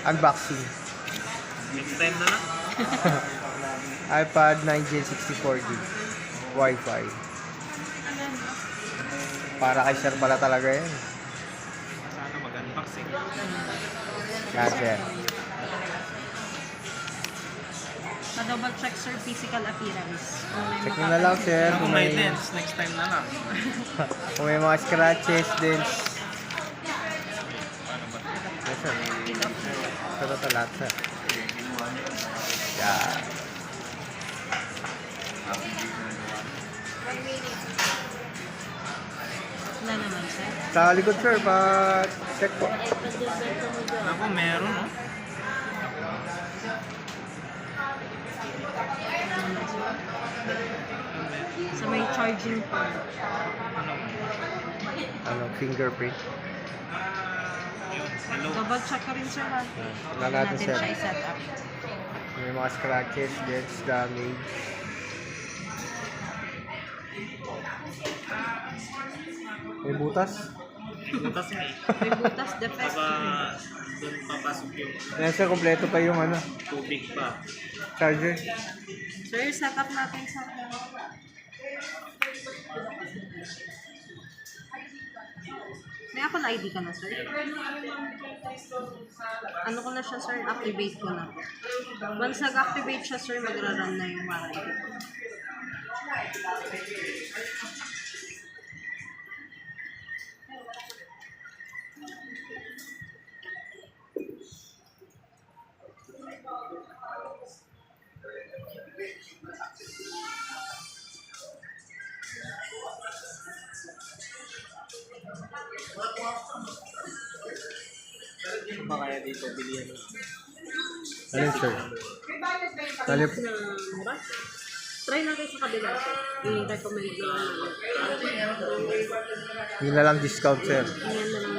Unboxing. Next time na lang. iPad 9 Gen 64GB. Wi-Fi. Para kay Sir pala talaga yan. Sana mag-unboxing. Charger. Pa-double check sir physical appearance. Check nyo na lang, sir. Kung may lens, next time na lang. Kung may mga scratches, dents. Yes, sir. Ito na lahat, sir. Yan. Wala naman sir. Sa likod, sir, pa-check po. Ako, meron, no? Sa may charging port. Ano, fingerprint. Hello. Double check ka rin sir ha. Wala Bago natin, natin sir. siya i-set up. May mga scratches, dents, damage. May butas. Butas nga eh. May butas, defect. Baka doon papasok yung Yan, sir, kompleto pa yung ano, tubig pa. charger. Sir, set up natin sa... May Apple ID ka na, sir? Ano ko na siya, sir? Activate ko na. Once nag-activate siya, sir, magra-run na yung warranty. Ano ba kaya dito bilihan? Alin, sir? Talip. Na mura? Try natin sa kabila, sir. I-recommend na lang namin. Yun na lang discount, sir. Ayan na lang